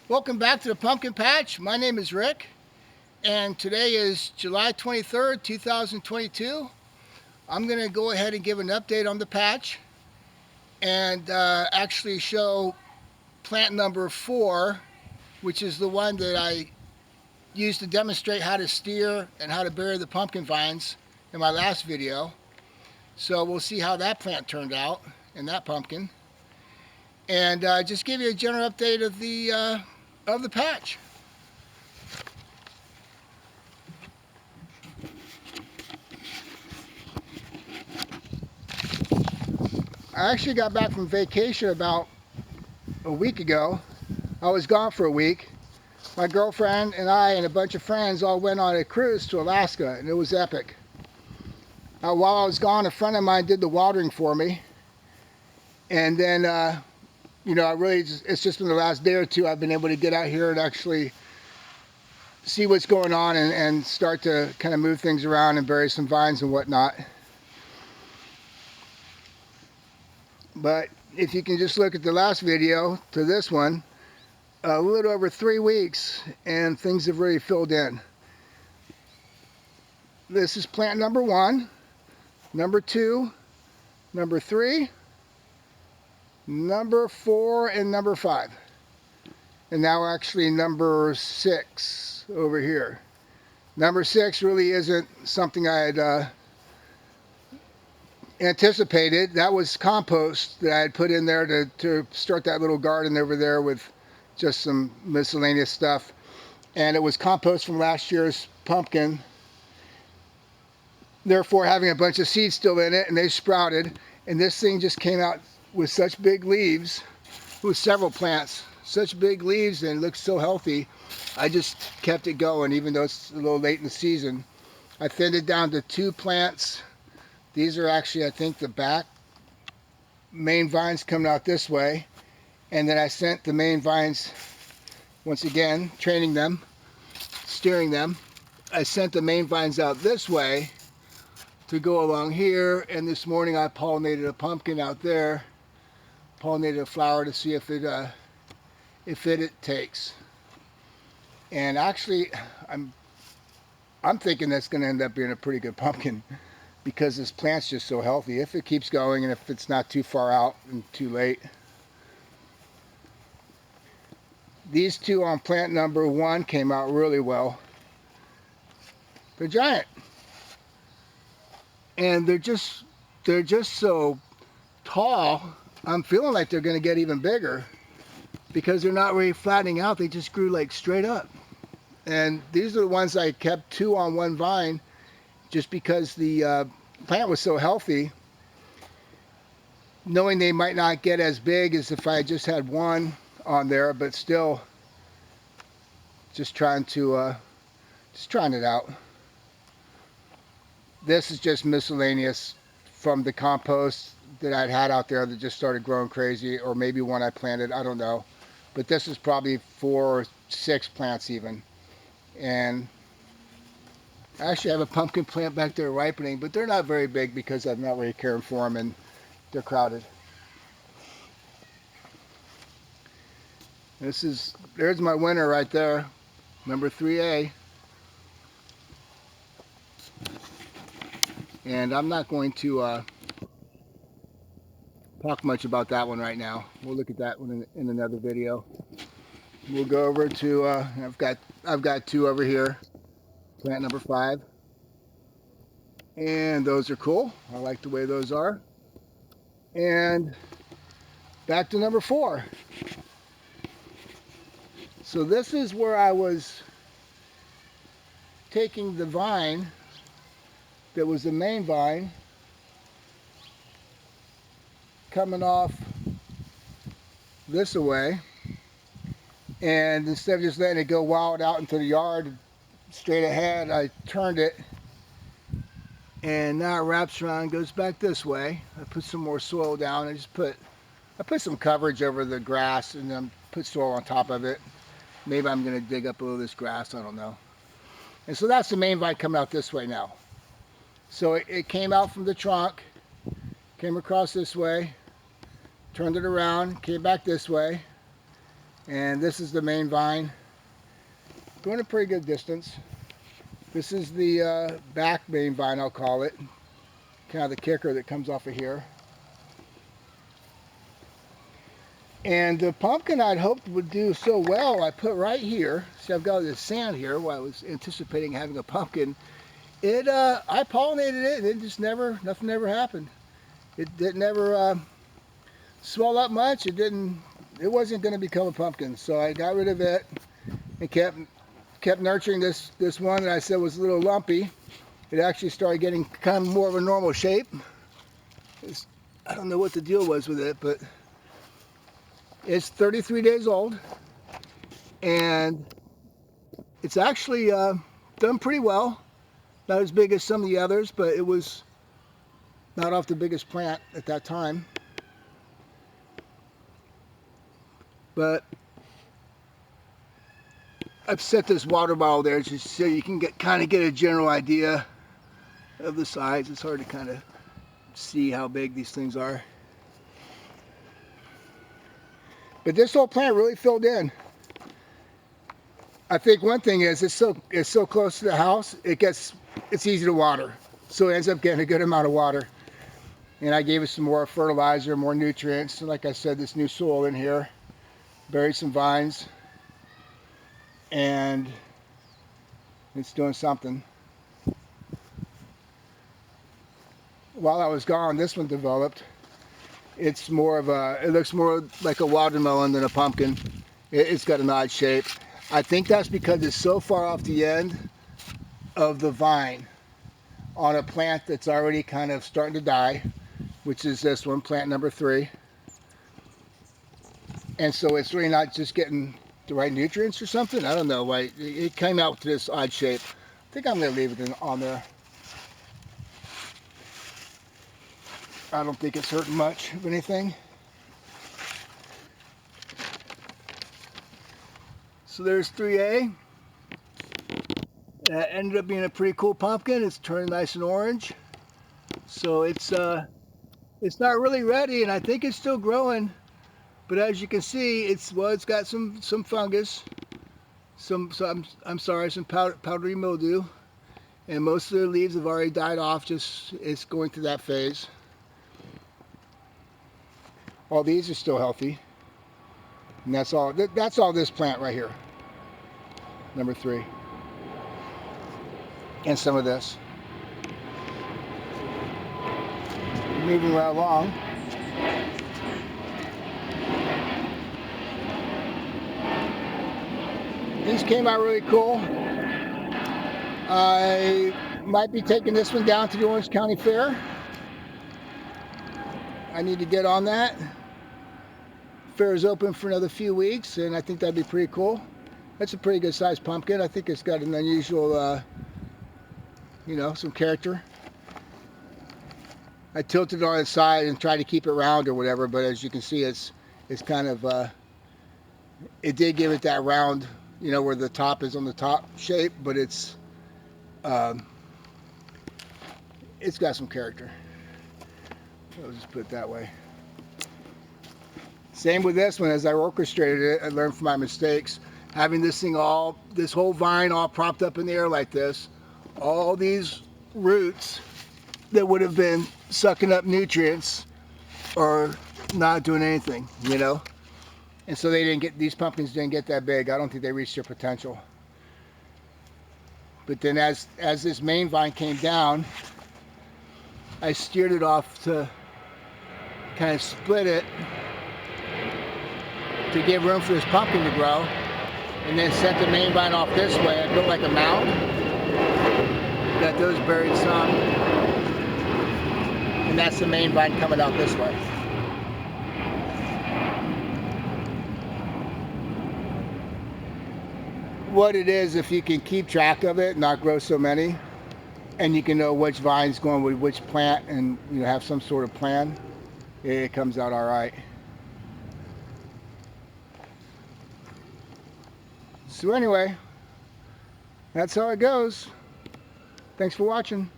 Welcome back to the pumpkin patch. My name is Rick, and today is July 23rd, 2022. I'm going to go ahead and give an update on the patch and actually show plant number 4, which is the one that I used to demonstrate how to steer and how to bury the pumpkin vines in my last video. So we'll see how that plant turned out and that pumpkin, and just give you a general update of the patch. I actually got back from vacation about a week ago. I was gone for a week. My girlfriend and I and a bunch of friends all went on a cruise to Alaska, and it was epic. While I was gone, a friend of mine did the watering for me, and then it's just been the last day or two I've been able to get out here and actually see what's going on and start to kind of move things around and bury some vines and whatnot. But if you can just look at the last video to this one, a little over 3 weeks and things have really filled in. This is plant number 1, number 2, number 3, number 4, and number 5. And now actually number 6 over here. Number 6 really isn't something I had anticipated. That was compost that I had put in there to start that little garden over there with just some miscellaneous stuff. And it was compost from last year's pumpkin, therefore having a bunch of seeds still in it, and they sprouted. And this thing just came out with such big leaves, with several plants, such big leaves, and it looks so healthy. I just kept it going even though it's a little late in the season. I thinned it down to 2 plants. These are actually, I think, the back main vines coming out this way. And then I sent the main vines, once again, training them, steering them. I sent the main vines out this way to go along here. And this morning I pollinated a pumpkin out there, pollinated a flower to see if it takes. And actually, I'm thinking that's going to end up being a pretty good pumpkin, because this plant's just so healthy if it keeps going and if it's not too far out and too late. These 2 on plant number 1 came out really well. They're giant. And they're just so tall. I'm feeling like they're going to get even bigger because they're not really flattening out. They just grew like straight up. And these are the ones I kept 2 on 1 vine, just because the plant was so healthy, knowing they might not get as big as if I just had 1 on there, but still just trying it out. This is just miscellaneous from the compost that I'd had out there that just started growing crazy, or maybe one I planted, I don't know. But this is probably 4 or 6 plants even. And I actually have a pumpkin plant back there ripening, but they're not very big because I'm not really caring for them and they're crowded. There's my winner right there, number 3A. And I'm not going to talk much about that one right now. We'll look at that one in another video. We'll go over to I've got 2 over here. Plant number 5. And those are cool. I like the way those are. And back to number 4. So this is where I was taking the vine that was the main vine, coming off this away, and instead of just letting it go wild out into the yard straight ahead, I turned it, and now it wraps around and goes back this way. I put some more soil down. I put some coverage over the grass and then put soil on top of it. Maybe I'm going to dig up a little of this grass, I don't know. And so that's the main vine coming out this way now. So it came out from the trunk, came across this way, turned it around, came back this way, And this is the main vine, going a pretty good distance. This is the back main vine, I'll call it, kind of the kicker that comes off of here. And the pumpkin I'd hoped would do so well, I put right here. See, I've got this sand here while I was anticipating having a pumpkin. I pollinated it, and it just nothing ever happened. It never swell up much. It wasn't going to become a pumpkin, so I got rid of it and kept nurturing this one that I said was a little lumpy. It actually started getting kind of more of a normal shape. I don't know what the deal was with it, but it's 33 days old, and it's actually done pretty well. Not as big as some of the others, but it was not off the biggest plant at that time. But I've set this water bottle there just so you can kind of get a general idea of the size. It's hard to kind of see how big these things are. But this whole plant really filled in. I think one thing is it's so close to the house, it's easy to water. So it ends up getting a good amount of water. And I gave it some more fertilizer, more nutrients. And like I said, this new soil in here, buried some vines, and it's doing something. While I was gone, this one developed. It looks more like a watermelon than a pumpkin. It's got an odd shape. I think that's because it's so far off the end of the vine on a plant that's already kind of starting to die, which is this one, plant number 3. And so it's really not just getting the right nutrients or something. I don't know why it came out with this odd shape. I think I'm going to leave it on there. I don't think it's hurting much of anything. So there's 3A. That ended up being a pretty cool pumpkin. It's turning nice and orange. So it's not really ready, and I think it's still growing. But as you can see, it's got some fungus, some powdery mildew, and most of the leaves have already died off. It's going through that phase. All these are still healthy, and that's all this plant right here, number 3, and some of this. Moving right along. These came out really cool. I might be taking this one down to the Orange County Fair. I need to get on that. Fair is open for another few weeks, and I think that'd be pretty cool. That's a pretty good sized pumpkin. I think it's got an unusual, some character. I tilted it on its side and tried to keep it round or whatever, but as you can see, it's kind of, it did give it that round, where the top is on the top shape, but it's got some character. I'll just put it that way. Same with this one. As I orchestrated it, I learned from my mistakes. Having this whole vine all propped up in the air like this, all these roots that would have been sucking up nutrients are not doing anything, And so these pumpkins didn't get that big. I don't think they reached their potential. But then as this main vine came down, I steered it off to kind of split it to give room for this pumpkin to grow, and then sent the main vine off this way. I built like a mound, got those buried some, and that's the main vine coming out this way. What it is, if you can keep track of it, not grow so many, and you can know which vine's going with which plant, and have some sort of plan, it comes out all right. So anyway, that's how it goes. Thanks for watching.